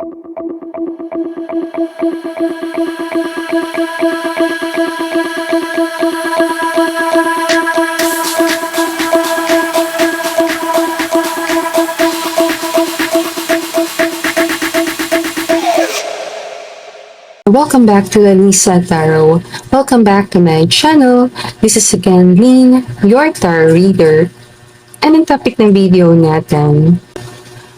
Welcome back to the Lisa Tarot. Welcome back to my channel. This is again Lynn, your tarot reader. Anong topic ng video natin?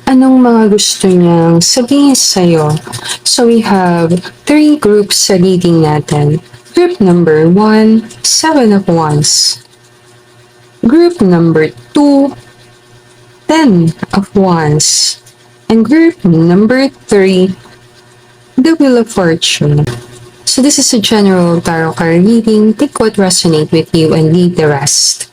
Anong mga gusto niyang sabihin sa'yo? So we have 3 groups sa reading natin. Group number 1, 7 of Wands. Group number 2, 10 of Wands. And group number 3, the Wheel of Fortune. So this is a general tarot card reading. Take what resonates with you and leave the rest.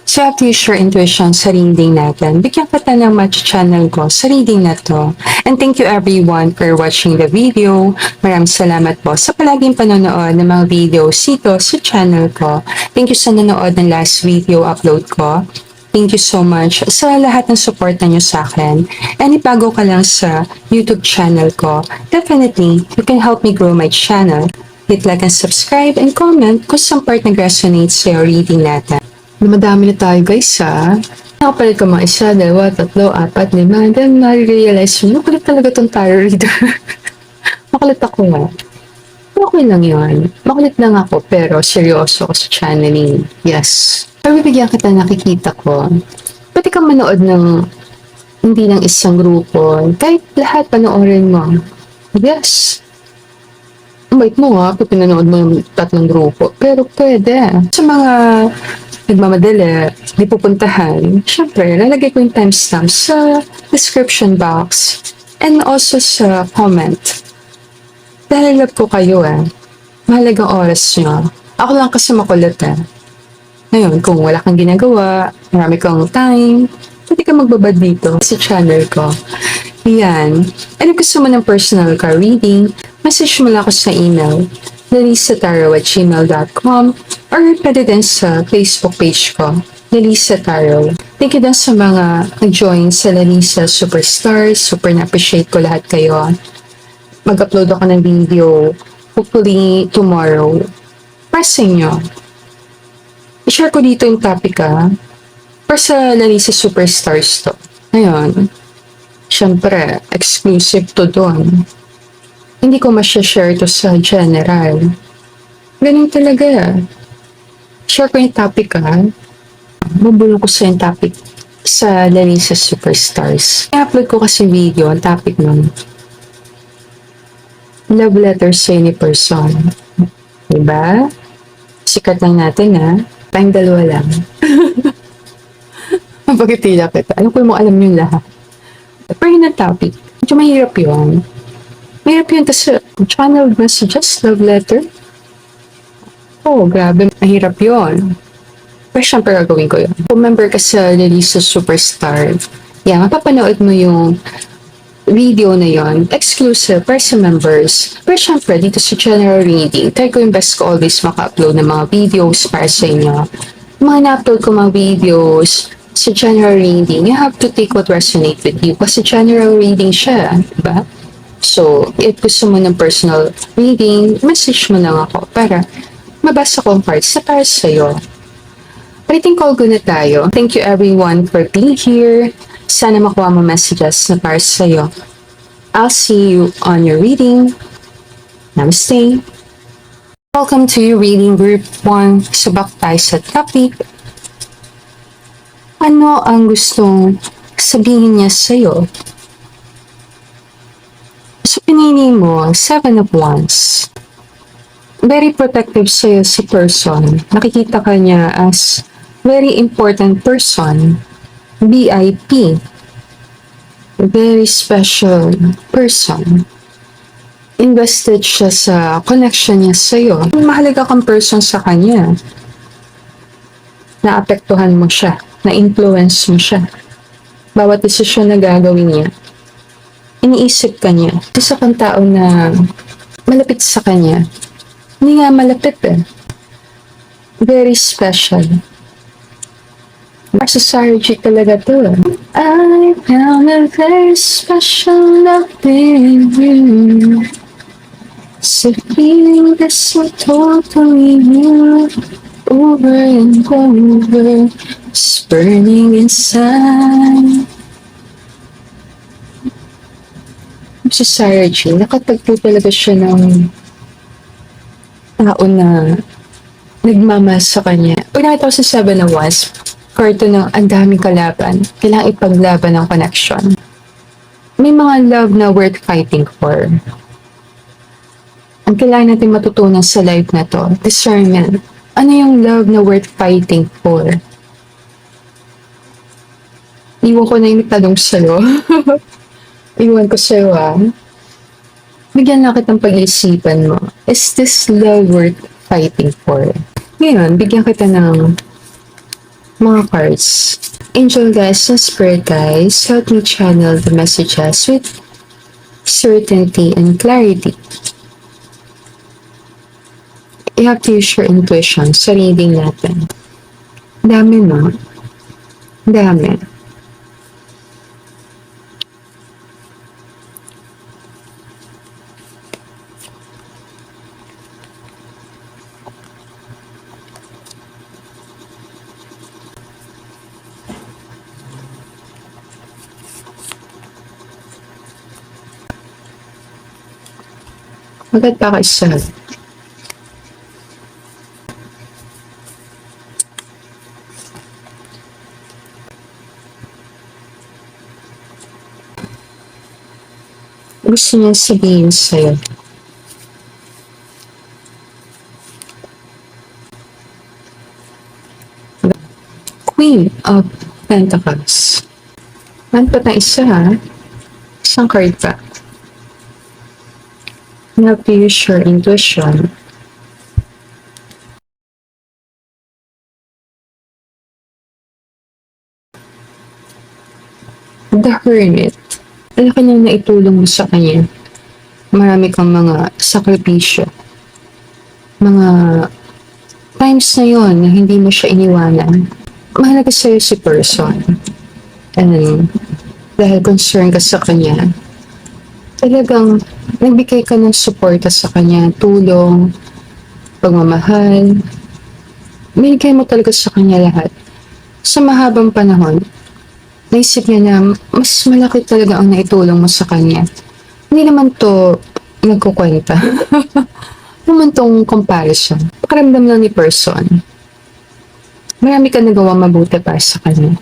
So you have to use your intuition sa reading natin. Bigyan kita ng match channel ko sa reading na to. And thank you everyone for watching the video. Maraming salamat po sa palaging panonood ng mga videos dito sa channel ko. Thank you sa nanood ng last video upload ko. Thank you so much sa lahat ng support na nyo sa akin. And ibago ka lang sa YouTube channel ko, definitely, you can help me grow my channel. Hit like and subscribe and comment kung saan part nag-resonate sa your reading natin. Dumadami na tayo guys ha. Nakapalit ko mga 1, 2, 3, 4, 5. Then nare-realize mo, makulit talaga tong tarot reader. Makulit ako nga. Okay lang yun. Makulit lang ako pero seryoso ako sa channeling. Yes. Pero bibigyan kita nakikita ko. Pwede kang manood ng hindi ng isang grupo. Kahit lahat panoorin mo. Yes. Ang bait mo ha, kung pinanood mo yung 3 grupo. Pero pwede. Sa mga nagmamadali, di pupuntahan, syempre, lalagay ko yung timestamp sa description box and also sa comment. Dahil love ko kayo mahalagang oras nyo. Ako lang kasi makulit Ngayon, kung wala kang ginagawa, marami kang time, pwede ka magbabad dito sa channel ko. Yan. And if gusto mo ng personal card reading, message mo lang ako sa email, lalisataro@gmail.com or pwede din sa Facebook page ko, Lalisa Tarot. Thank you din sa mga nag-join sa Lalisa Superstars. Super na-appreciate ko lahat kayo. Mag-upload ako ng video, hopefully tomorrow. Para sa inyo. I-share ko dito yung topic para sa Lalisa Superstars to. Ngayon, syempre, exclusive to doon. Hindi ko masya-share to sa general. Ganun talaga. Share ko yung topic Mabulong ko sa yung topic sa Lalisa Superstars. I-upload ko kasi video, ang topic nun. Love letter sa any person. Diba? Sikat lang natin tayong 2 lang. Mapagitila kita. Alam ko mo alam yung lahat. Pero yun ang topic. Medyo mahirap yun. Mahirap yun. Tapos channel messages, love letter. Oh, grabe. Mahirap yun. Pero syempre gagawin ko yun. Kung member ka sa Lalisa Superstar, mapapanood mo yung video na yon, exclusive para sa members. Pero syempre, dito sa general reading, try ko yung best ko always maka-upload ng mga videos para sa inyo. Mga na-upload ko mga videos sa general reading, you have to take what resonate with you kasi general reading siya, diba? So, if gusto mo ng personal reading, message mo lang ako para mabasa ko ang parts na para sa'yo. Rating call ko na tayo. Thank you everyone for being here. Sana makuha mo messages na para sa'yo. I'll see you on your reading. Namaste. Welcome to your reading group 1. Subak tayo sa topic. Ano ang gustong sabihin niya sa'yo? So, pinili mo, 7 of Wands. Very protective sa'yo si person. Nakikita ka niya as very important person. VIP. Very special person. Invested siya sa connection niya sa'yo. Mahalaga kang person sa kanya. Naapektuhan mo siya. Na-influence mo siya. Bawat desisyon na gagawin niya. Iniisip ka niya. Isa kang tao na malapit sa kanya. Hindi nga malapit Very special. Sa Sarge talaga to. I found a very special love in you. It's a feeling that's so totally new. Over and over, it's burning inside. Si Sarah J, nakatagpo talaga siya ng tao na nagmamahal sa kanya. Pag nakita ko sa Seven of Wands, karto ng ang daming kalaban, kailangan ipaglaban ng connection. May mga love na worth fighting for. Ang kailangan natin matutunan sa life na to, discernment. Ano yung love na worth fighting for? Iwan ko na yung tanong sa'yo. Iwan ko sa'yo Bigyan lang kitang pag-iisipan mo. Is this love worth fighting for? Ngayon, bigyan kita ng mga cards. Angel guys and spirit guys, help me channel the messages with certainty and clarity. You have to use your intuition sa reading natin. Dami, no? Dami. Agad pa ka isa. Gusto niya sabihin sa'yo. Queen of Pentacles. Manpat na isa Isang card pa. You have to use your intuition. The Hermit. Laki nang naitulong mo sa kanya. Marami kang mga sakripisyo. Mga times na yon na hindi mo siya iniwanan. Mahalaga sa'yo si person. And dahil concern ka sa kanya, talagang nagbigay ka ng suporta sa kanya, tulong, pagmamahal. Binigay mo talaga sa kanya lahat. Sa mahabang panahon, naisip niya na mas malaki talaga ang naitulong mo sa kanya. Hindi naman to nagkukwenta. Hindi naman tong comparison. Pakaramdam lang ni person. Marami ka nagawa mabuti para sa kanya.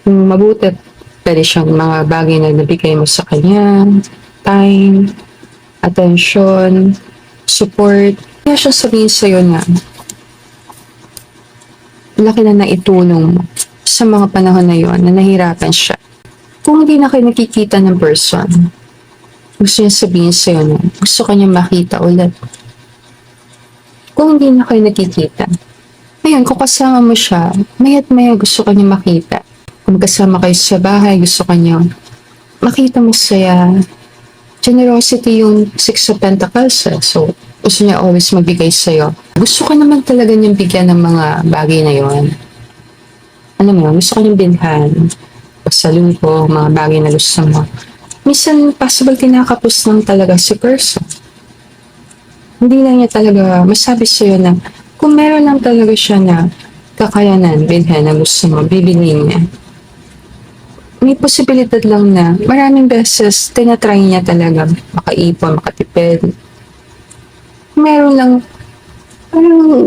Yung mabuti, pwede siyang mga bagay na nabigay mo sa kanya, time, attention, support. Kaya siya sabihin sa'yo na laki na naitulong mo sa mga panahon na yon na nahirapan siya. Kung hindi na kayo nakikita ng person, gusto niya sabihin sa'yo na gusto ka niya makita ulit. Kung hindi na kayo nakikita, ngayon, kung kasama mo siya, maya't maya gusto ka niya makita. Kung kasama kayo sa bahay, gusto ka niya makita mo saya. Generosity yung Six of Pentacles. So, gusto niya always magbigay sa'yo. Gusto ka naman talaga niyang bigyan ng mga bagay na yon. Alam mo, gusto ka niyang binhan. Pasalubong, mga bagay na gusto mo. Minsan, possible kinakapos lang talaga si person. Hindi lang niya talaga masabi sa'yo na kung meron lang talaga siya na kakayanan, bilhin na gusto mo, bibilhin niya. May posibilidad lang na maraming beses tinatry niya talaga makaipon, makatipid. Meron lang parang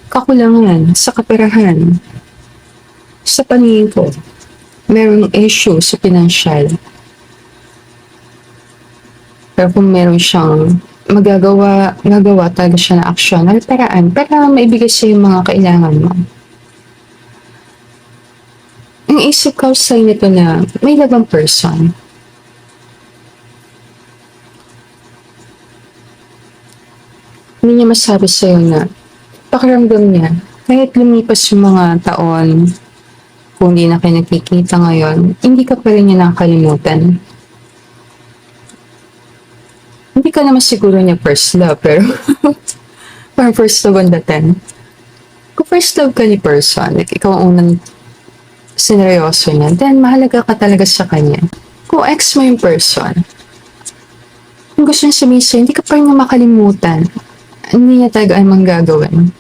kakulangan sa kaperahan. Sa paningin ko, merong issue sa financial. Pero kung meron siyang magagawa talaga siya na aksyon, na paraan para maibigay sa yung mga kailangan mo. Ang isip ko sa nito na may labang person. Hindi niya masabi sa'yo na pakiramdam niya, kahit lumipas yung mga taon, kung hindi na kayo nakikita ngayon, hindi ka pa rin niya nakakalimutan. Hindi ka naman siguro niya first love, pero parang first love on the 10. Kung first love ka ni person, like ikaw ang unang sineryoso niya, then mahalaga ka talaga sa kanya. Kung ex mo yung person, kung gusto niya sabihin sa'yo, hindi ka pa rin niya makalimutan. Hindi niya talaga ay manggagawin.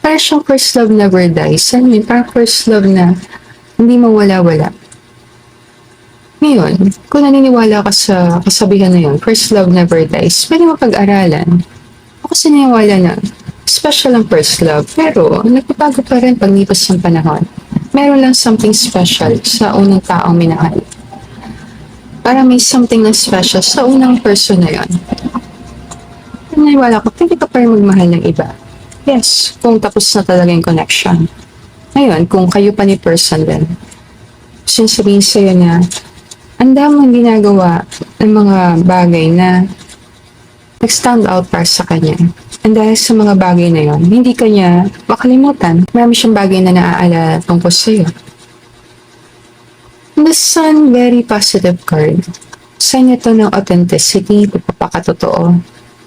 Parang siyang first love never dies. I mean, parang first love na hindi mawala-wala. Ngayon, kung naniniwala ka sa kasabihan na yun, first love never dies, pwede mo pag-aralan. Ako kasi naniniwala na special ang first love, pero nagpapago pa rin paglipas ng panahon. Meron lang something special sa unang taong minahal. Para may something na special sa unang person na yun. Naniniwala ko, pwede ka pa rin magmahal ng iba. Yes, kung tapos na talaga yung connection. Ngayon, kung kayo pa ni person din, sabihin sa'yo na ang daming ginagawa ng mga bagay na nag-stand out para sa kanya. And dahil sa mga bagay na yon, hindi kanya makalimutan. Marami siyang bagay na naaalala tungkol sa'yo. The Sun, very positive card. Sign ito ng authenticity, pagpapakatotoo.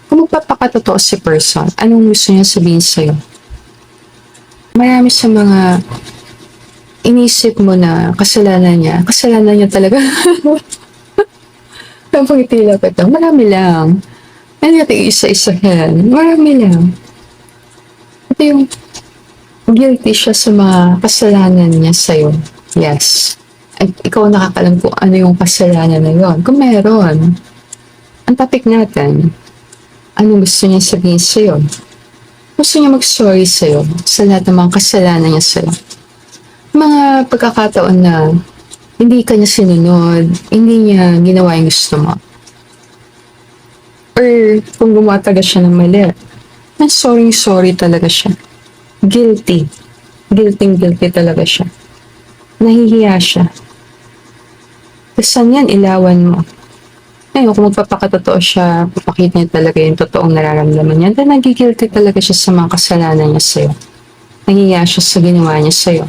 Kung magpapakatotoo si person, anong gusto niya sabihin sa'yo? Marami sa mga inisip mo na kasalanan niya talaga. Napangitila ko ito. Marami lang. Ano natin isa-isahin? Marami lang. Ito yung guilty siya sa mga kasalanan niya sa'yo. Yes. At ikaw nakakalam kung ano yung kasalanan na yon. Kung meron. Ang topic natin, anong gusto niya sabihin sa'yo? Gusto niya mag-sorry sa'yo sa lahat ng mga kasalanan niya sa'yo. Mga pagkakataon na hindi ka niya sinunod, hindi niya ginawa yung gusto mo. Or kung gumawa talaga siya ng mali, sorry talaga siya. Guilty. Guilty talaga siya. Nahihiya siya. Saan yan, ilawan mo. Ngayon, kung magpapakatotoo siya, papakita niya talaga yung totoong nararamdaman niya, then nagigilty talaga siya sa mga kasalanan niya sa'yo. Nahihiya siya sa ginawa niya sa'yo.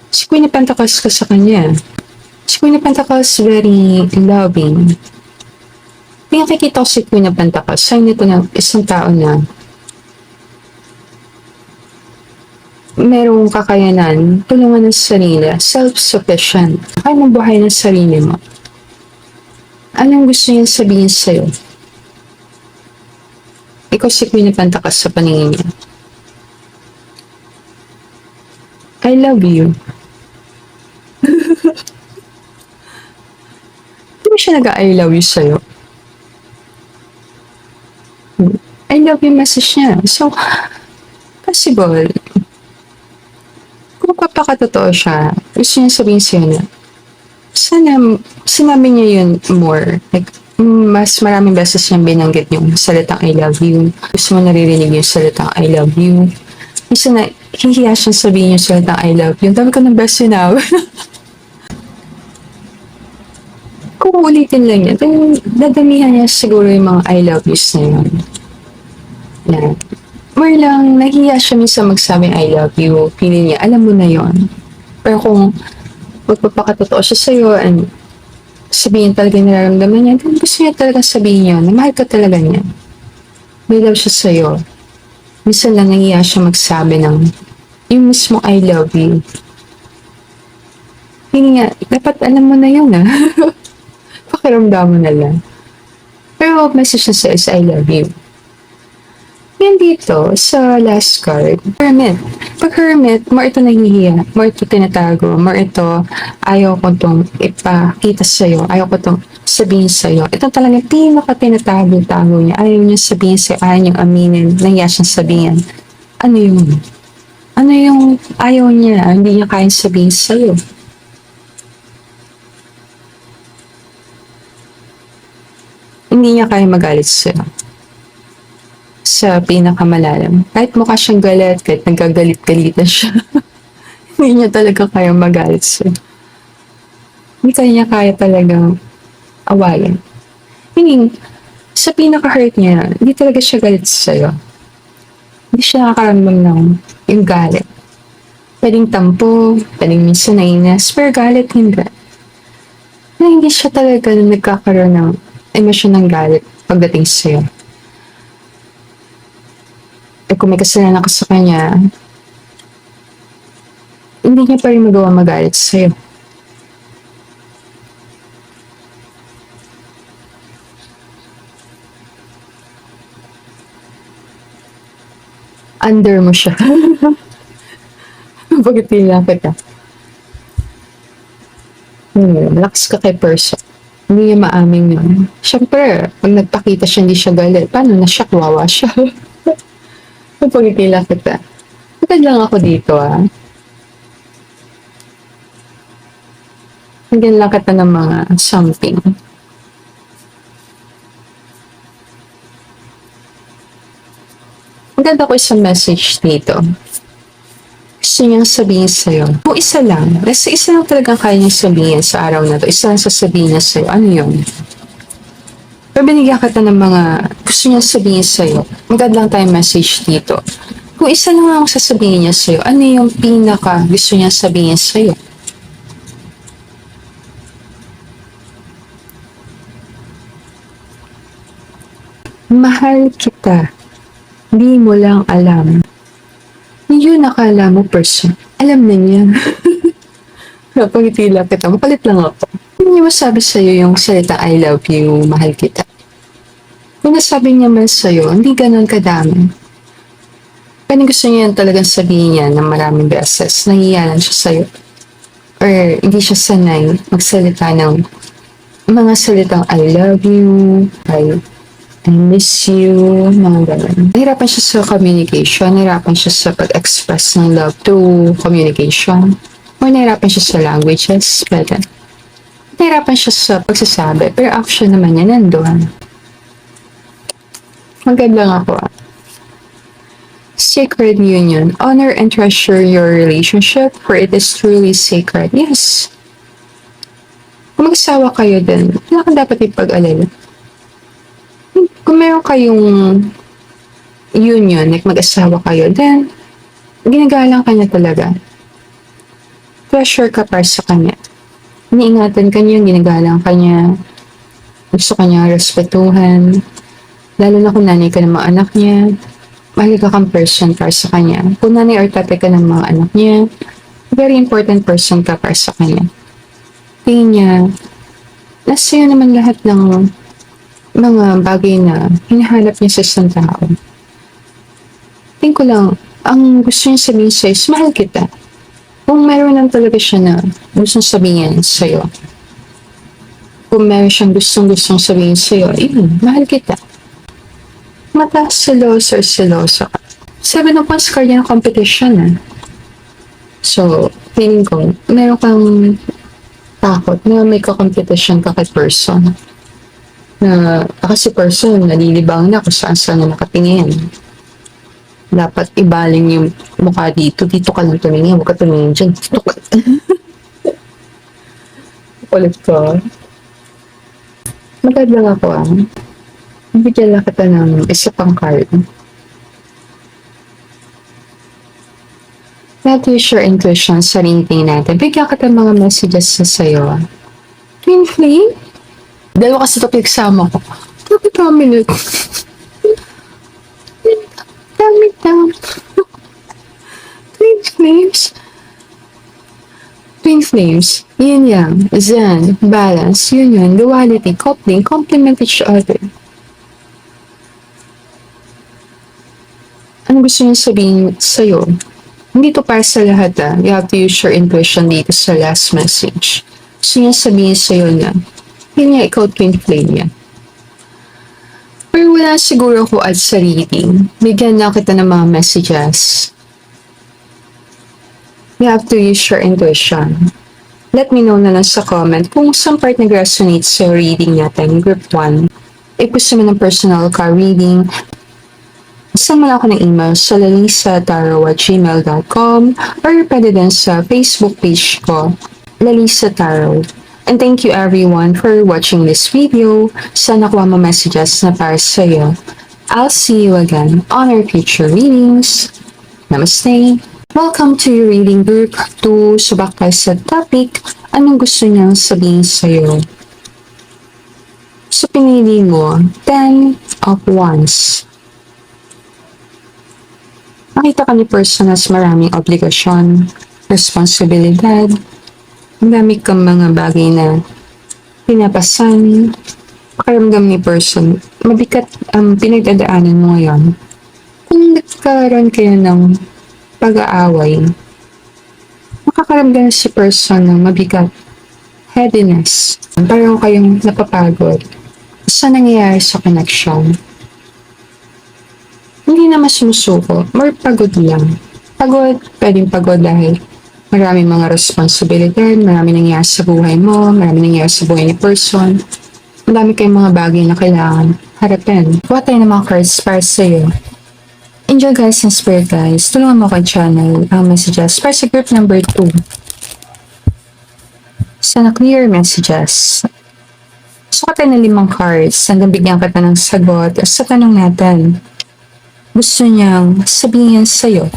Si Queen of Pentacles ka sa kanya. Si Queen of Pentacles very loving. Nakikita ko si Queen of Pentacles, sign ito ng isang tao na merong kakayanan, tulungan ng sarili, self-sufficient. Kaya mong buhay ng sarili mo. Anong gusto niya sabihin sa'yo? Ikaw si Queen of Pentacles sa paningin niya. I love you. Hindi siya nag-I love you sa'yo. I love you message niya. So, possible. Kung papakatotoo siya, gusto niya sabihin sa'yo na, sana, sinabi niya yun more. Like, mas maraming beses niyang binanggit yung salitang I love you. Gusto mo naririnig yung salitang I love you. Isa na, hihiya siyang sabihin yung salitang I love you. Dami ko ng best sinabi. Kung ulitin lang niya, dadamihan niya siguro yung mga I love yous na yun. Yeah. More lang, nahihiya siya minsan magsabing I love you. Feeling niya, alam mo na yon. Pero kung magpapakatotoo siya sa'yo and sabihin talaga yung nararamdaman niya, then gusto niya talaga sabihin yun. Mahal ka talaga niya. May love siya sa'yo. Minsan lang nahihiya siya magsabi ng yung mismo I love you. Feeling niya, dapat alam mo na yun ah. Pakiramdam mo na lang. Pero message niya sa'yo is I love you. Yan dito, sa last card, Hermit. Pag Hermit, more ito nahihiya, more ito tinatago, more ito ayaw ko itong ipakita sa'yo, ayaw ko itong sabihin sa'yo. Ito talaga pinaka-tinatago-tago niya. Ayaw niya sabihin sa'yo, ayaw niyang aminin, nahiya siyang sabihin. Ano yun? Ano yung ayaw niya, hindi niya kayang sabihin sa'yo? Hindi niya kayang magalit sa'yo. Sa pinakamalalim. Kahit mukha siyang galit, kahit nagagalit-galitan siya. Hindi niya talaga kaya magalit siya. Hindi niya kaya talagang awayan. Meaning, sa pinaka-hurt niya, hindi talaga siya galit sa'yo. Hindi siya nakakaramdam ng yung galit. Pwedeng tampo, pwedeng minsan nainis, pero galit hindi. Na hindi siya talaga nagkakaroon ng emosyon ng galit pagdating sa'yo. Eh kung may kasalanan ka sa kanya, hindi niya pa rin magawa magalit sa'yo. Under mo siya. Bakit nilapit ka? Relax ka kay person. Hindi niya maamin yun. Siyempre, pag nagpakita siya, hindi siya galit. Paano na siya? Kawawa siya. Kapag nilapit ka. Matad lang ako dito Hanggang lang kita ng mga something. Maganda ko isang message dito. Gusto niyang sabihin sa'yo. Kung isa lang, basta isa lang talagang kaya niyang sabihin sa araw na to. Isa lang sasabihin niya sa'yo. Ano yun? Pero binigyan kita ng mga gusto niyang sabihin sa'yo. Maganda lang tayong message dito. Kung isa lang ang sasabihin niya sa'yo, ano yung pinaka gusto niyang sabihin sa'yo? Mahal kita. Di mo lang alam. Yun nakala mo person. Alam na niya. Napangitila kita. Mapalit lang ako. Hindi niya masabi sa'yo yung salita I love you, mahal kita. Kung nasabi niya man sa'yo, hindi ganun kadami. Pero gusto niya talagang sabihin niya ng maraming beses. Nahihiya lang siya sa'yo. Or hindi siya sanay magsalita ng mga salitang I love you, I miss you, mga ganun. Nahirapan siya sa communication, nahirapan siya sa pag-express ng love to communication, or nahirapan siya sa languages, pero nahirapan siya sa pagsasabi, pero action naman niya nandun. Magandang ako Sacred union. Honor and treasure your relationship, for it is truly sacred. Yes. Kung mag-asawa kayo din, wala kang dapat ipag-alala. Kung meron kayong union, like mag-asawa kayo, then, ginagalang ka niya talaga. Treasure ka para sa kanya. Iniingatan ka niya, ginagalang ka niya. Gusto ka niya respetuhan. Lalo na kung nanay ka ng mga anak niya. Mahalaga kang person para sa kanya. Kung nanay or tatay ka ng mga anak niya, very important person ka para sa kanya. Tingin niya, nasa iyo naman lahat ng mga bagay na hinahanap niya sa isang tao. Tingin ko lang, ang gusto niya sabihin sa'yo is, mahal kita. Kung meron lang talaga siya na gustong sabihin sa'yo, kung meron siyang gustong sabihin sa'yo, yun, mahal kita. Mataas seloso or seloso ka. 7 of Wands card yan ng competition So, feeling ko, meron kang takot na may ka-competition ka kay person. Na kasi person, nalilibang na kung saan na nakatingin. Dapat ibaling yung mukha dito. Dito ka lang tumingin. Huwag ka tumingin dyan. Dito ka. Ulit ko. Magad lang ako Bigyan lang kita ng isa pang card. Let's use your intuition sa reading natin. Bigyan kita mga messages sa sayo. Twin flame? Dalawa kasi ito pinagsama ko. Bakit minute? Dami. Twin flames. Twin flames. Yin yang, zen, balance, union, duality, coupling, complement each other. Ano gusto niya sabihin sa'yo? Hindi to para sa lahat You have to use your intuition dito sa last message. Gusto niya sabihin sa'yo na hindi niya ikaw twin flame niya. Pero wala siguro ko at sa reading. Bigyan lang kita ng mga messages. You have to use your intuition. Let me know na lang sa comment kung saan part nag-resonate sa reading natin, group 1. If gusto mo ng personal card reading, send mo lang ako ng email sa lalisataro@gmail.com or pwede din sa Facebook page ko, Lalisa Tarot. And thank you everyone for watching this video. Sana kuha mo messages na para sa'yo. I'll see you again on our future readings. Namaste! Welcome to your reading group 2. Subak tayo sa topic, anong gusto niyang sabihin sa'yo? So pinili mo, 10 of Wands. Makita ka ni person as maraming obligasyon, responsibilidad, ang dami kang mga bagay na pinapasan, pakiramdam ni person, mabigat ang pinagdadaanan mo ngayon. Kung nagkaroon kayo ng pag-aaway, makakaramdam si person ng mabigat, heaviness, parang kayong napapagod sa nangyayari sa connection. Hindi naman sumusuko, more pagod lang. Pagod, pwedeng pagod dahil maraming mga responsibilidad, maraming nangyayari sa buhay mo, maraming nangyayari sa buhay ni person. Madami kayong mga bagay na kailangan harapin. Kuha tayo ng mga cards para sa'yo. Enjoy guys and spirit guys. Tulungan mo kay channel ang messages para sa group number 2. Sana clear messages. Suka tayo ng 5 cards hanggang bigyan kita ng sagot sa tanong natin. Gusto niyang sabihin sa'yo.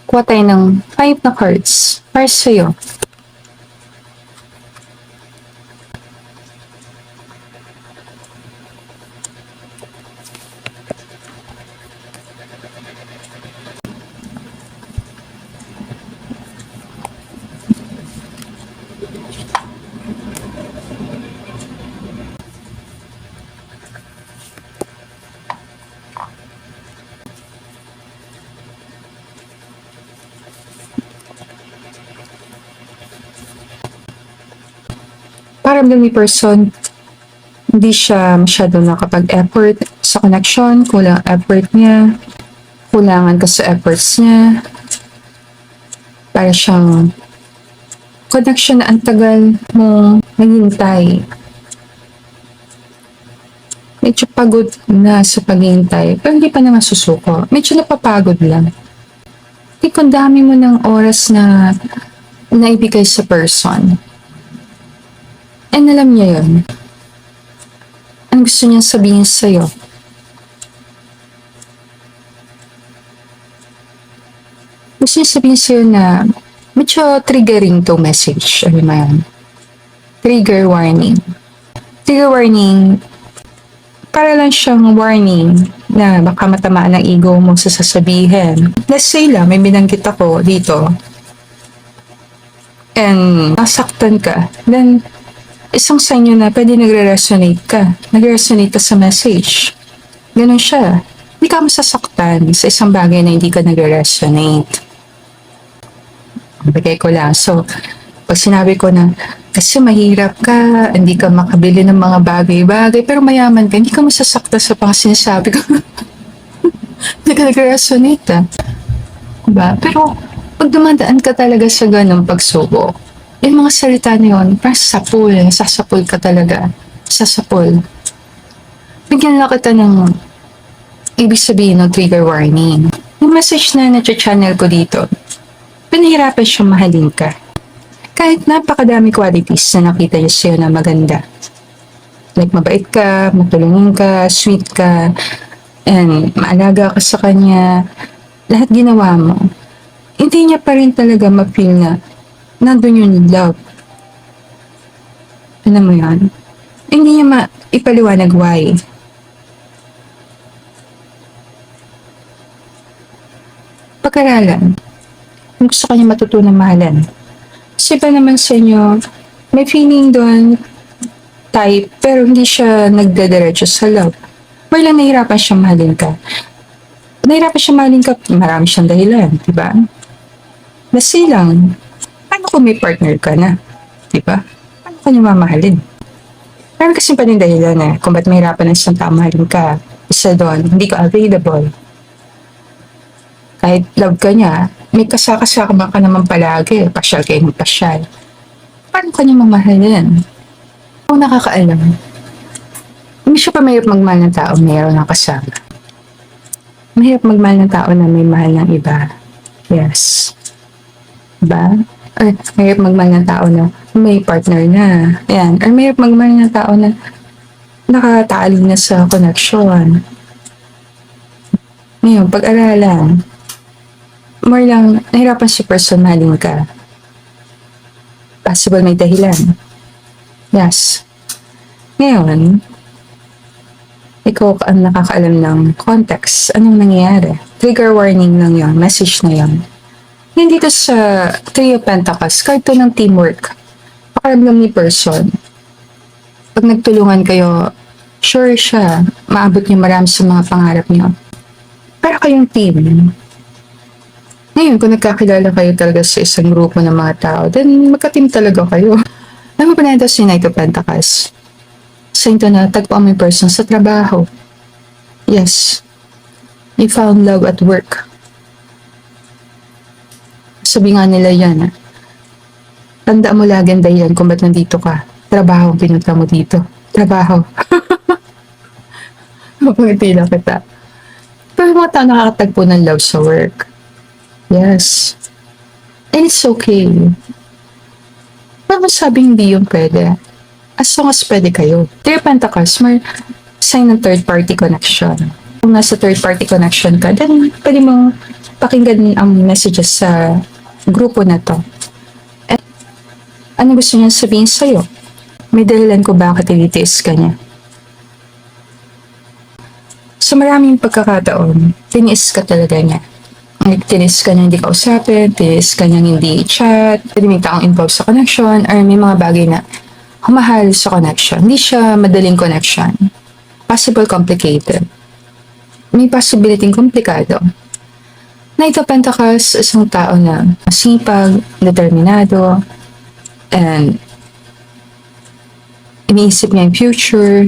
Kuha tayo ng 5 na cards para sa'yo. Paramdam ni person, hindi siya masyado nakapag-effort sa connection, kulang effort niya, kulangan ka sa efforts niya, para siyang connection na ang tagal mong naghintay. Medyo pagod na sa paghihintay, pero hindi pa naman susuko. Medyo napapagod lang. Hindi kung dami mo ng oras na naibigay sa person. And alam niya yun. Ang gusto niyang sabihin sa'yo. Gusto niya sabihin sa'yo na medyo triggering to message. Ano ba yan? Trigger warning. Trigger warning, para lang siyang warning na baka matamaan ng ego mo sa sasabihin. Let's say lang, may binanggit ako dito. And nasaktan ka. Then, isang sign yun na pwede nagre-resonate ka. Nagre-resonate ka sa message. Ganun siya. Hindi ka masasaktan sa isang bagay na hindi ka nagre-resonate. Bigay ko lang. So, pag sinabi ko na, kasi mahirap ka, hindi ka makabili ng mga bagay-bagay, pero mayaman ka, hindi ka masasaktan sa mga sinasabi ko. Hindi ka nagre-resonate, ah. Diba? Pero, pag dumadaan ka talaga sa ganung pagsubok, yung mga salita na yun, parang sasapul ka talaga. Sasapul. Bigyan lang kita ng ibig sabihin ng trigger warning. Yung message na na-channel ko dito, pinahirapan siyang mahalin ka. Kahit napakadami qualities na nakita niya sa'yo na maganda. Like mabait ka, matulungin ka, sweet ka, and maalaga ka sa kanya. Lahat ginawa mo. Hindi niya pa rin talaga ma-feel na nandun yung love. Alam mo yan? Hindi niya maipaliwanag why. Pag-aralan. Kung gusto ka niya matutunan mahalan. Kasi ba naman sa inyo, may feeling doon type, pero hindi siya nagdadiretso sa love. Or lang nahirapan siya mahalin ka. Nahirapan siya mahalin ka, marami siyang dahilan, di ba? Nasi lang, paano kung may partner ka na? Diba? Paano ka niya mamahalin? Meron kasi pa rin dahilan na kung ba't mahirapan ng isang tao mahalin ka. Isa doon, hindi ka available. Kahit love ka niya, may kasakasama ka naman palagi. Pasyal kayo ng pasyal. Paano ka niya mamahalin? Kung nakakaalam, hindi siya pa mahirap magmahal ng tao mayroon ng kasama. Mahirap magmahal ng tao na may mahal ng iba. Yes. Diba? Or mahirap magmahal ng tao na may partner na. Ayan. Or mahirap magmahal ng tao na nakatali na sa connection. Ngayon, pag-aralan, more lang, nahirapan si person mahalin ka. Possible may dahilan. Yes. Ngayon, ikaw ang nakakaalam ng context, anong nangyayari. Trigger warning lang yon, message na yon. Hindi dito sa Three of Pentacles, card to ng teamwork. Pakaramdam ni person. Pag nagtulungan kayo, sure siya, maabot niyo marami sa mga pangarap niyo. Pero kayong team, ngayon, kung nagkakilala kayo talaga sa isang grupo ng mga tao, then magka-team talaga kayo. Alam mo ba na ito si Knight of Pentacles? Sa ito na tagpo ang may person sa trabaho. Yes. You found love at work. Sabi nga nila yan, tandaan mo lagi ang dahilan kung ba't nandito ka. Trabaho ang pinunta mo dito. Trabaho. Mapangiti lang kita. Pero mga tao nakakatagpo ng love sa work. Yes. And it's okay. Pero masabing hindi yung pwede. As long as pwede kayo. Three Pentacles, may sign ng third party connection. Kung nasa third party connection ka, then pwede mong pakinggan ang messages sa grupo na to. And ano gusto niya sabihin sa'yo? May dahilan ko bakit tinitiis ka niya. Sa maraming pagkakataon, tiniis ka talaga niya. Tinis ka niya hindi kausapin, tinis ka niya hindi chat, pwede may taong involved sa connection, or may mga bagay na humahal sa connection. Hindi siya madaling connection. Possible complicated. May possibility komplikado. Knight of Pentacles, isang tao na masipag, determinado, and iniisip niya yung future.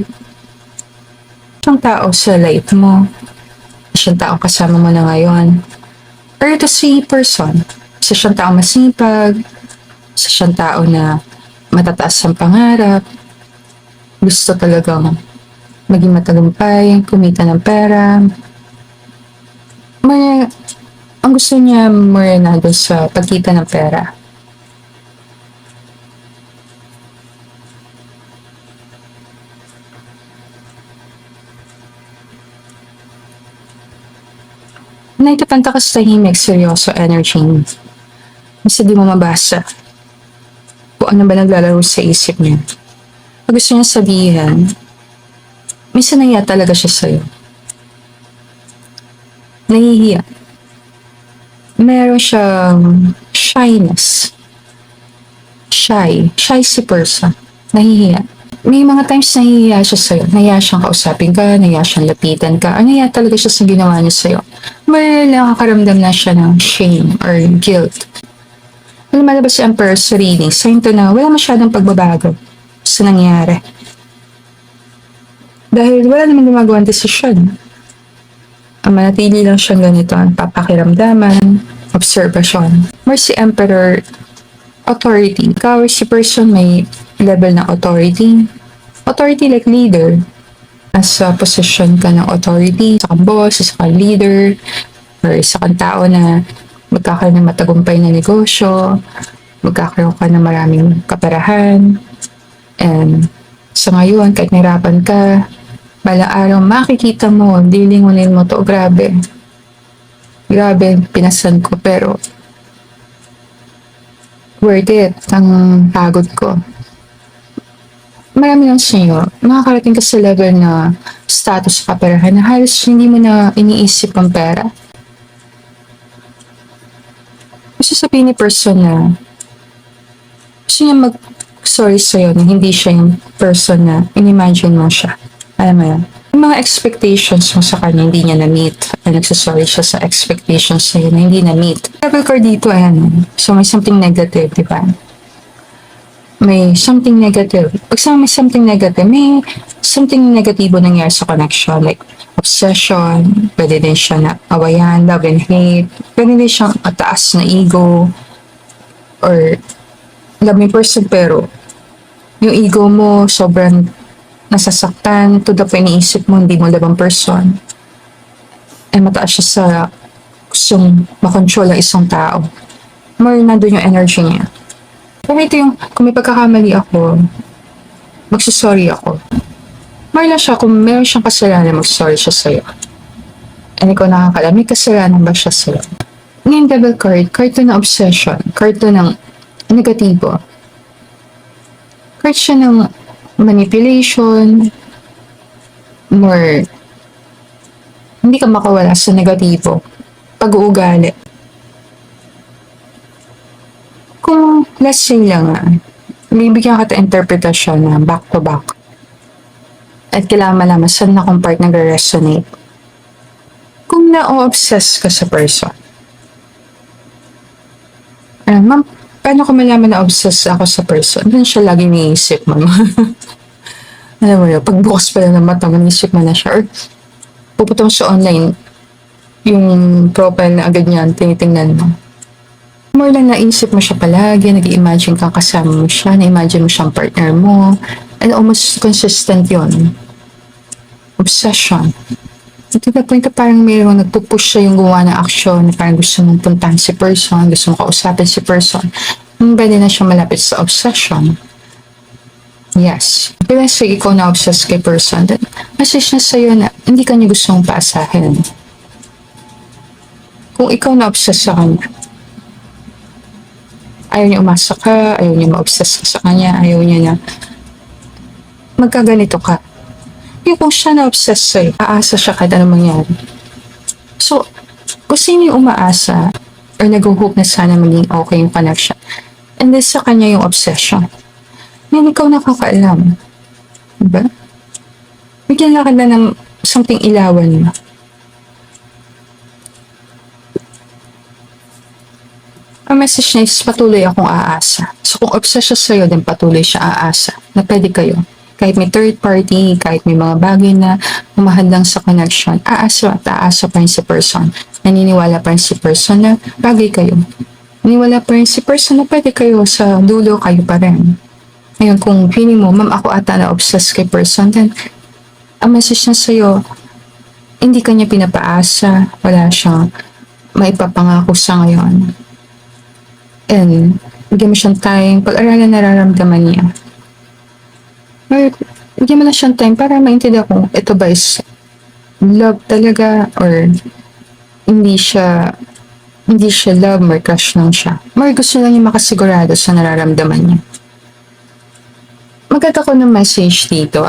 Isang tao sa life mo, isang tao kasama mo na ngayon. Or ito si person, isa siyang tao masipag, isa siyang tao na matataas ang pangarap, gusto talagang maging matagumpay, kumita ng pera. Ang gusto niya more na doon sa pagkita ng pera. Knight of Pentacles, tahimik, seryoso, energy. Basta di mo mabasa kung ano ba naglalaro sa isip niya. Pag gusto niya sabihin, minsan nahiya talaga siya sa'yo. Nahihiya. Meron siyang shyness. Shy si person. Nahihiya. May mga times nahihiya siya sa'yo. Nahiya siyang kausapin ka, nahiya siyang lapitan ka, nahiya talaga siya sa ginawa niya sa'yo. May nakakaramdam na siya ng shame or guilt. Lumalabas si Emperor sa reading, sign to na wala masyadong pagbabago sa nangyari. Dahil wala naman gumagawang desisyon. Manatili lang siyang ganito, papakiramdaman, observation. More si Emperor, authority. Ikaw si person may level ng authority. Authority like leader. Nasa position ka ng authority, isa kang boss, isa kang leader, or isa kang tao na magkakaroon ng matagumpay na negosyo, magkakaroon ka ng maraming kaperahan, and sa ngayon, kahit nahirapan ka, balang araw makikita mo, dilingunin mo to, grabe, pinasan ko, pero worth it, ang pagod ko. Marami lang sa inyo, makakarating ka sa level na status sa kaperahan na halos hindi mo na iniisip ang pera. Gusto sabihin ni person na gusto niya mag-sorry sa'yo na hindi siya yung person na in-imagine mo siya. Alam mo yan? Yung mga expectations mo sa kanya, hindi niya na-meet. Ay nagsasorry siya sa expectations sa'yo na hindi na-meet. Level card dito, ayan. So may something negative, di ba? May something negative. Pag may something negative, may something negatibo nangyari sa connection. Like, obsession, pwede din siya na awayan, love and hate, pwede din siyang mataas na ego, or love me person, pero yung ego mo sobrang nasasaktan to the point iniisip mo hindi mo love ang person. Eh, mataas siya sa gustong makontrol ang isang tao. More nandun yung energy niya. Pero ito yung, kung may pagkakamali ako, magsasorry ako. More lang siya, kung meron siyang kasalanan, magsasorry siya sa'yo. And ikaw nakakala, may kasalanan ba siya sa'yo? Ngayon, devil card, card to ng obsession, card to ng negatibo. Card siya ng manipulation, more hindi ka makawala sa negatibo, pag-uugali. Kung let's say lang bibigyan ka ta interpretasyon na back to back at kailangan malaman saan na kung part nag-resonate. Kung na-obsess ka sa person, ma'am, paano ko malaman na obsess ako sa person? Doon siya lagi niisip mo. Alam mo yun, pagbukas pa lang ng mata, manisip mo na siya. Or pupunta mo sa online, yung profile na agad niyan, tinitingnan mo. More lang naisip mo siya palagi, nag-imagine kang kasama mo siya, na-imagine mo siyang partner mo, and almost consistent yon. Obsession. To the point na parang mayroong nagpupush siya yung gumawa ng aksyon, na parang gusto mong puntahan si person, gusto mong kausapin si person. Pwede na siya malapit sa obsession. Yes. Pero say ikaw na obsessed kay person, then message na sa'yo na hindi ka niya gustong paasahin. Kung ikaw na obsessed sa kanya, ayaw niya umasa ka, ayaw niya ma-obsess ka sa kanya, ayaw niya na magkaganito ka. Yung kung siya na obsessed sa'yo, aasa siya kahit anong mangyari. So, kung sino yung umaasa or nag-hope na sana maging okay yung connection, and then sa kanya yung obsession, yan ikaw nakakaalam. Diba? Bigyan lang ka na ng something ilawan mo. Ang message niya is patuloy akong aasa. So kung obsessed siya sa'yo, then patuloy siya aasa na pwede kayo. Kahit may third party, kahit may mga bagay na umahadlang sa connection, aasa at aasa pa rin si person. Naniniwala pa rin si person na bagay kayo. Naniniwala pa rin si person na pwede kayo sa dulo, kayo pa rin. Ngayon, kung feeling mo, ma'am, ako ata na obsessed kay person, then ang message niya sa'yo, hindi ka niya pinapaasa, wala siyang maipapangako sa ngayon. And, bigyan mo siyang time, pag-aralan nararamdaman niya. Or, bigyan mo na siyang time para maintindihan kung ito ba is love talaga or hindi siya love, may crush lang siya. Or gusto lang niya makasigurado sa nararamdaman niya. Maganda ko ng message dito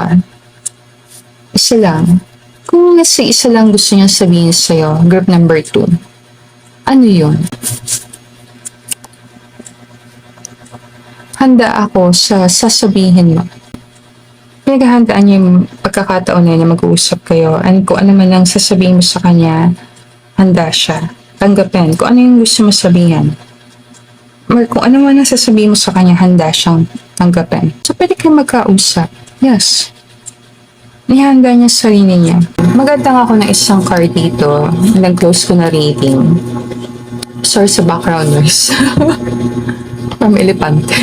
Isa lang. Kung nasa isa lang gusto niya sabihin sa'yo, group number 2, ano yun? Handa ako sa sasabihin mo. Pinaghahandaan niya yung pagkakataon na mag-uusap kayo and kung ano man lang sasabihin mo sa kanya, handa siya. Tanggapin. Kung ano yung gusto mo sabihin. Or kung ano man ang sasabihin mo sa kanya, handa siyang tanggapin. So, pwede kayo magkausap. Yes. Nihanda niya sarili niya. Maganda ako ng isang card dito. Nag-close ko na reading. Sorry sa background noise. From elepante.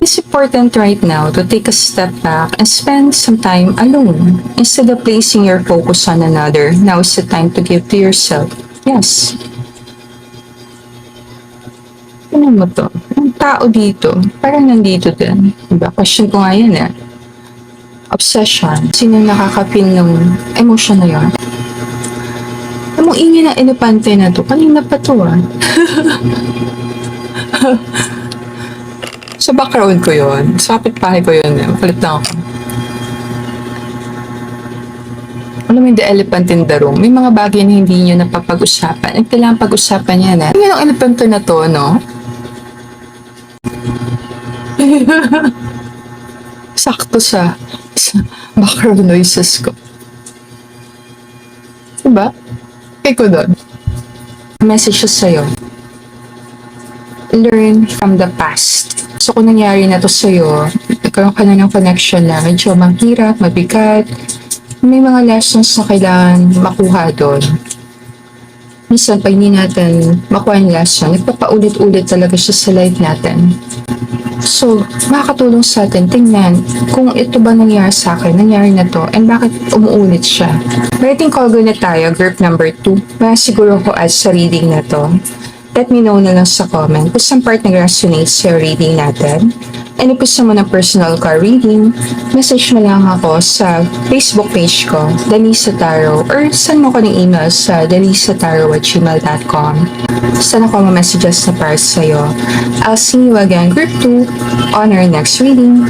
It's important right now to take a step back and spend some time alone. Instead of placing your focus on another, now is the time to give to yourself. Yes. Ano mo to? Ang tao dito, parang nandito din. Diba? Question ko nga yan Obsession. Sino nakaka-feel ng emotion na yun? Ang ingay ng elepante na to, kanina pa to Sa background ko yun. Sa kapitbahay ko yun. Makulit lang ako. Alam mo yung the elephant in the room? May mga bagay na hindi nyo napapag-usapan. At kailangan pag-usapan yan Yung elephant na to, no? Sakto sa background noises ko. Diba? Kaya ko doon. Message siya sa'yo. Learn from the past. So kung nangyari na to sa'yo, nagkaroon ka na ng connection na medyo mahirap, mabigat, may mga lessons na kailangan makuha doon. Minsan, pag hindi natin makuha yung lesson, nagpapaulit-ulit talaga siya sa life natin. So, makakatulong sa atin, tingnan kung ito ba nangyari sa akin, nangyari na to, and bakit umuulit siya. Rating call na tayo, group number 2. Siguro ko as sa reading na to. Let me know na lang sa comment kung saan part nag-resonate sa reading natin. And if gusto mo ng personal card reading, message mo lang ako sa Facebook page ko, Dalisa Tarot, or send mo ko ng email sa dalisataro@gmail.com. Send ako mga messages na para sa'yo. I'll see you again, Group 2, on our next reading.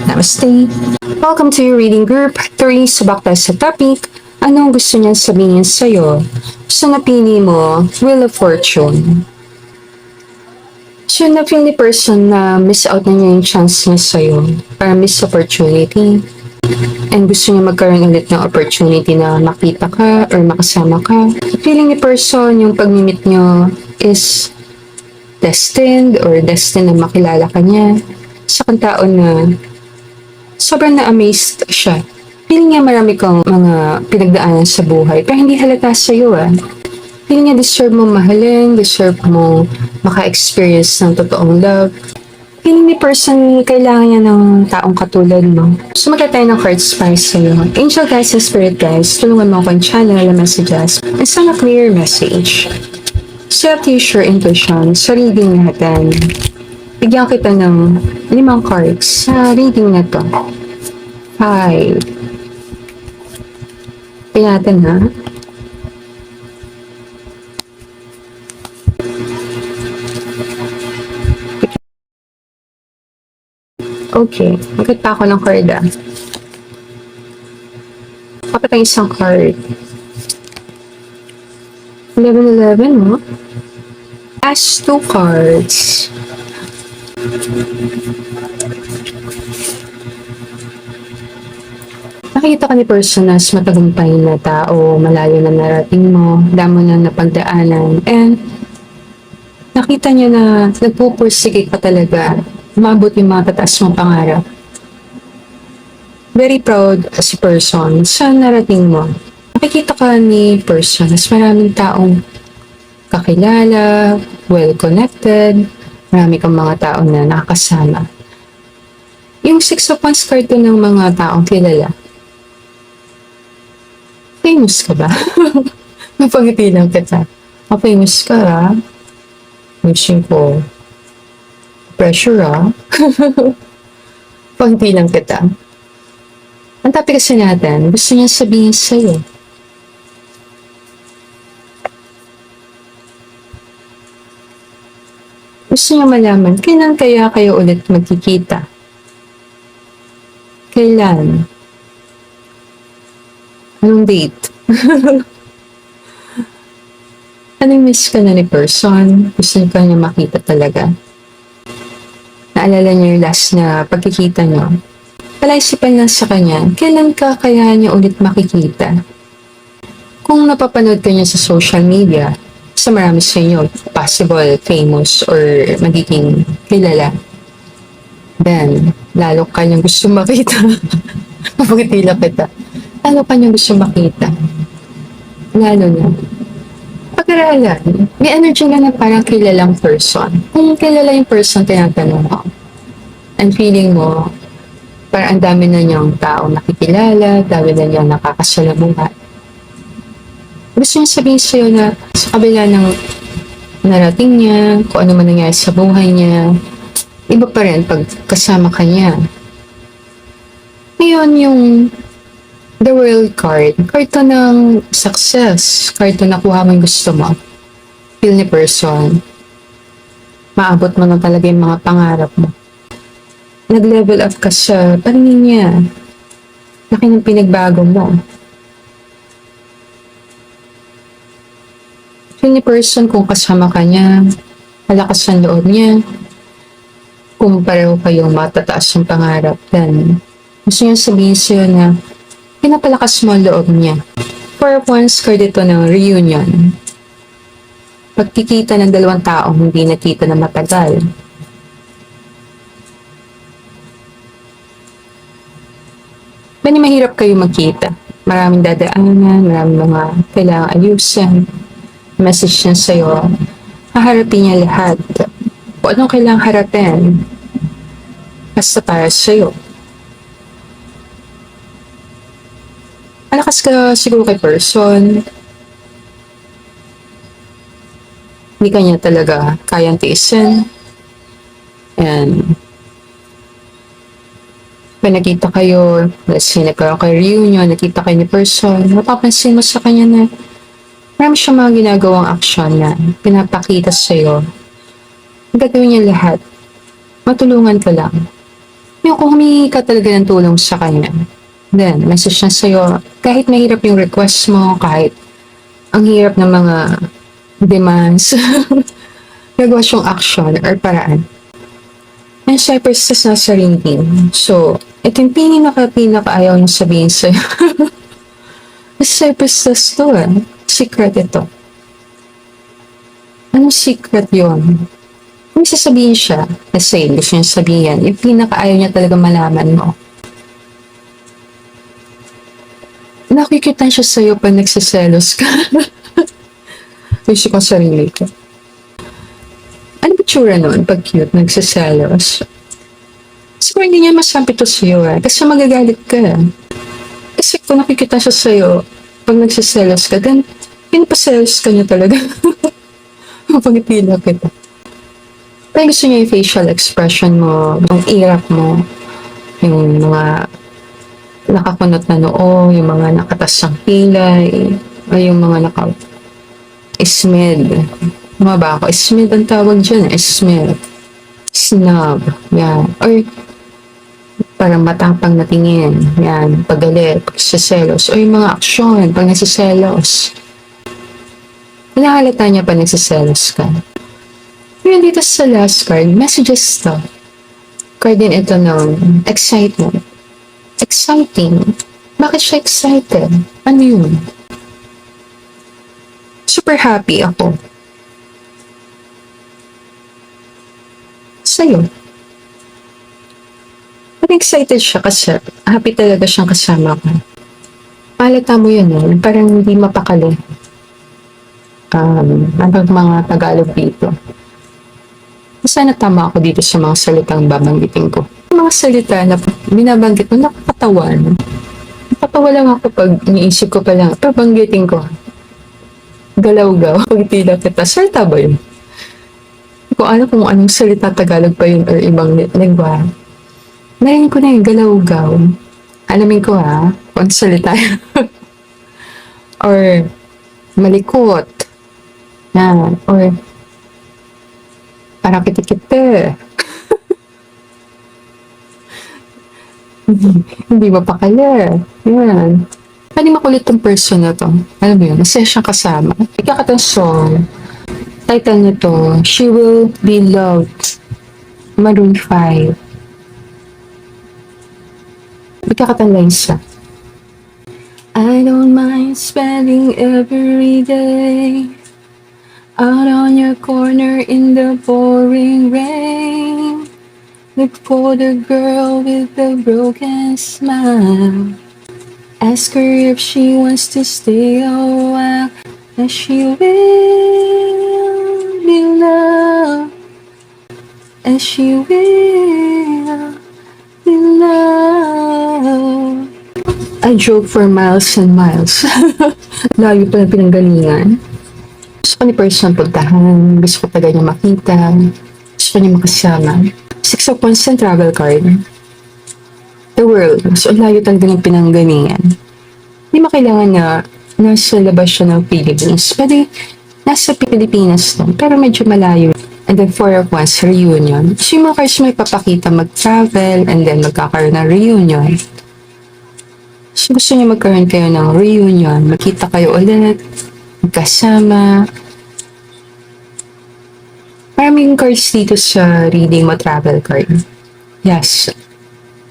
Namaste! Welcome to your reading group 3. Subak tayo sa topic. Anong gusto niya sabihin sa'yo? So, napili mo, Wheel of Fortune. So, na-feel ni person na miss out na niya yung chance niya sa'yo para miss opportunity. And gusto niya magkaroon ulit ng opportunity na makita ka or makasama ka. Feeling ni person yung pag-meet niyo is destined or destined na makilala ka niya sa kang tao na sobrang na-amazed siya. Feeling niya marami kang mga pinagdaanan sa buhay pero hindi halata sa'yo Feeling niya deserve mong mahalin, deserve mong maka-experience ng totoong love. Feeling ni person kailangan niya ng taong katulad mo. So magka tayo ng cards para sa'yo. Angel guys and spirit guys, tulungan mo akong channel na messages. Isang clear message. Set use your intuition sa reading natin. Bigyan kita ng 5 cards sa reading na to. 5. Tingnan natin ha. Okay, magkat pa ako ng card Kapit ang isang card. 11-11 mo. As 2 cards. Nakita ka ni person as matagumpay na tao, malayo na narating mo, damo na napagdaanan, and nakita niya na nagpupursige ka talaga, umabot yung mga tataas mong pangarap. Very proud as a person sa narating mo. Nakikita ka ni person as maraming taong kakilala, well-connected, marami kang mga tao na nakakasama. Yung 6 of Wands card ng mga taong kilala. Famous ka ba? Napangiti lang kita. Famous ka Wishing ko. Pressure Pangiti lang kita. Ang topic kasi natin, gusto niya sabihin sa'yo. Gusto niya malaman, kailan kaya kayo ulit magkikita? Kailan? Anong date? Anong miss ka na ni person? Gusto niya ka niya makita talaga? Naalala niyo yung last na pagkikita niyo? Palaisipan lang sa kanya, kailan ka kaya niya ulit makikita? Kung napapanood ka niya sa social media, sa marami sa inyo, possible, famous, or magiging kilala, then, lalo ka niyang gusto makita. Mapagitila kita. Lalo ka niyang gusto makita. Lalo na. Pag-aralan, may energy na parang kilalang person. Kung kilala yung person, tinatanong mo, and feeling mo, parang ang dami na niyang tao nakikilala, dami na niyang nakakasalamuhan. Gusto niya sabihin sa'yo na sa kabila ng narating niya, kung ano man nangyari sa buhay niya, iba pa rin pag kasama ka niya. Ngayon yung The World card, card to ng success, card to nakuha mo yung gusto mo. Feel ni person, maabot mo na talaga yung mga pangarap mo. Nag-level up ka sa paningin niya. Laki ng pinagbago mo. Feel ni person kung kasama ka niya, malakas ang loob niya. Kung pareho kayong matataas yung pangarap, then gusto niya sabihin sa'yo na pinapalakas mo ang loob niya. For once, card ito ng reunion. Pagkikita ng dalawang taong hindi nakita na matagal. Bani mahirap kayo magkita. Maraming dadaanan, maraming mga kailangang ayusin. Message niya sa'yo, haharapin niya lahat. Kung anong kailangang harapin, basta para sa'yo. Malakas ka siguro kay person. Hindi ka niya talaga kayang tiisin. And pag nakita kayo, let's say nagkaroon kayo reunion, nakita kayo ni person, mapapansin mo sa kanya na marami siya mga ginagawang aksyon na pinapakita sa'yo. Gagawin niya lahat. Matulungan ka lang. Yung kung humingi ka talaga ng tulong sa kanya, then, message niya sa'yo, kahit mahirap yung request mo, kahit ang hirap ng mga demands, gagawa siyang action or paraan. And syempre, sa sarili. So, ito yung pinaka-ayaw niya sabihin sa'yo. Cypress to eh. Secret ito. Anong secret yun? Kung sasabihin siya, let's say, gusto niya sabihin, yung pinaka-ayaw niya talaga malaman mo. Nakikita siya sa'yo pag nagsiselos ka. Wish ko sarili ko. Ano ba tsura nun pag cute, nagsiselos? Siguro hindi niya masabi to sa'yo eh. Kasi magagalit ka eh. Kasi kung nakikita siya sa'yo, pag nagsiselos ka, then pinapaselos ka niya talaga. Pag ipila kita. Pero gusto niya yung facial expression mo, yung irap mo, yung mga nakakunot na noo, yung mga nakatas ng kilay, o yung mga naka-smid. Mga ba ako? Smid ang tawag dyan eh. Smid. Snub. Yan. Or parang matapang na tingin. Yan. Pagalit. Pagsiselos. O yung mga aksyon. Pag nasiselos. Nahalata niya pa nagsiselos ka. Pero dito sa last card, messages to. Card din ito ng excitement. Exciting. Bakit siya excited? Ano yun? Super happy ako. Sa'yo. But excited siya kasi happy talaga siyang kasama ko. Palata mo yun eh. Parang hindi mapakali. Ang mga Tagalog dito. Sana tama ako dito sa mga salitang babanggitin ko. Mga salita na binabanggit mo, nakakatawan. Nakatawa lang ako pag iniisip ko pa lang, pabanggitin ko. Galaw-gaw, pag tila kita, salita ba yun? Kung anong salita Tagalog pa yun or ibang lingwa. Narinig ko na yung galaw-gaw. Alamin ko ha, kung anong salita yun. Or malikot. Yan. Or parang kiti-kiti. Hindi mapakali. Yan. Pwede makulit tong person na to. Alam mo yun, masaya siyang kasama. Ikakatang song, title nito, She Will Be Loved. Maroon 5. Ikakatang lines siya. I don't mind spending every day out on your corner in the pouring rain. Look for the girl with the broken smile. Ask her if she wants to stay a while, and she will be loved, and she will be loved. I drove for miles and miles. Layo pa ng pinanggalingan. Gusto ko ni person puntahan, gusto ko talaga niya makita, gusto ko niya makasama. 6 of Wands and travel card. The world. So, layo talaga ng pinanggalingan. Hindi mo kailangan na nasa labas siya ng Philippines. Pwede nasa Pilipinas lang, pero medyo malayo. And then 4 of Wands, reunion. So, yung mga cards may papakita mag-travel and then magkakaroon ng reunion. So, gusto niya magkaroon kayo ng reunion, magkita kayo ulit, magkasama. Maraming cards dito sa reading mo travel card. Yes.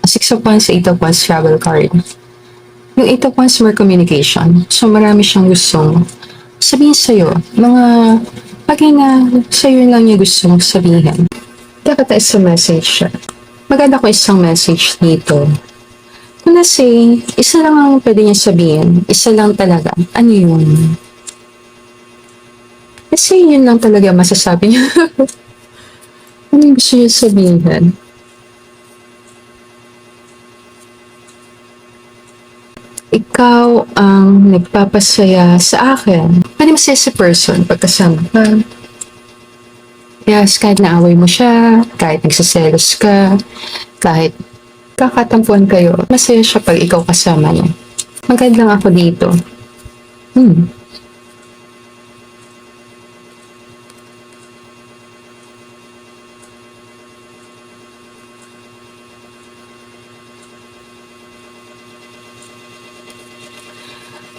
6 of Wands, 8 of Wands travel card. Yung 8 of Wands more communication. So marami siyang gustong sabihin sa'yo. Mga bagay na sa'yo lang niya gustong sabihin. Dapat isang message siya. Maganda ko isang message dito. Kung say, isa lang ang pwede niya sabihin. Isa lang talaga. Ano yun? Kasi yun lang talaga masasabi niya. Ano yung gusto niya sabihin? Ikaw ang nagpapasaya sa akin. Pwede masaya si person pagkasama ka. Yes, kahit naaway mo siya, kahit nagsaselos ka, kahit kakatampuan kayo, masaya siya pag ikaw kasama niya. Maganda lang ako dito.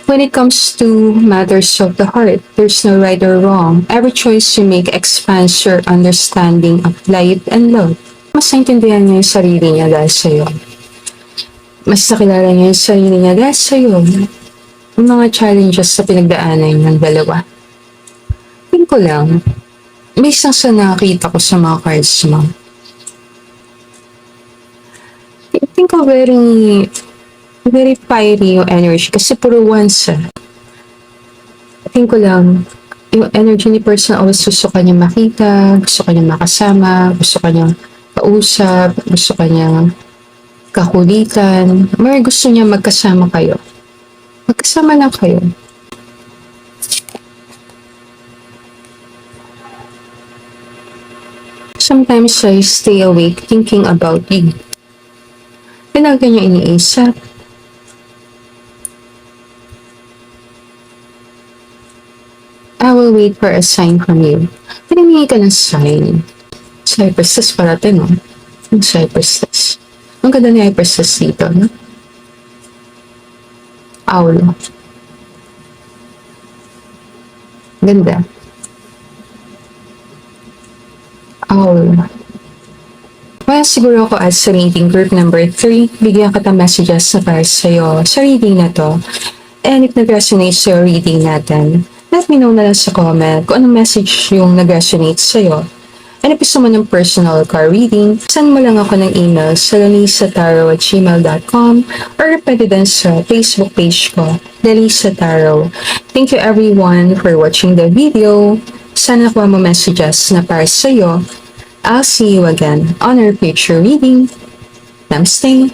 When it comes to matters of the heart, there's no right or wrong. Every choice you make expands your understanding of life and love. Mas naintindihan niya yung sarili niya dahil sa'yo. Mas nakilala niya yung sarili niya dahil sa'yo. Yung mga challenges sa pinagdaanan ng dalawa. Tingin ko lang, may isang sa nakakita ko sa mga cards mo. Tingin ko very fiery yung energy kasi puro once. Tingin ko lang, yung energy ni person always gusto ka niya makita, gusto ka niya makasama, gusto ka niya kausap, gusto ka niya kakulitan. May gusto niya magkasama kayo. Magkasama lang kayo. Sometimes I stay awake thinking about you. Lagi niya iniisip. I will wait for a sign from you. Pinahingi ka ng sign. Cypress parate, no? Yung Cypress. Ang ganda ni Cypress dito, no? Owl. Ganda. Owl. Kaya siguro ako as sa reading group number 3, bigyan kita messages na para sa'yo sa reading na to. And if nag-resonate sa reading natin, let me know na lang sa comment kung anong message yung nag-resonate sa'yo. And if gusto mo ng personal card reading, send mo lang ako ng email sa lanisataro@gmail.com or pwede din sa Facebook page ko, Lalisa Tarot. Thank you everyone for watching the video. Sana nakuha mo messages na para sa'yo. I'll see you again on our future reading. Namaste.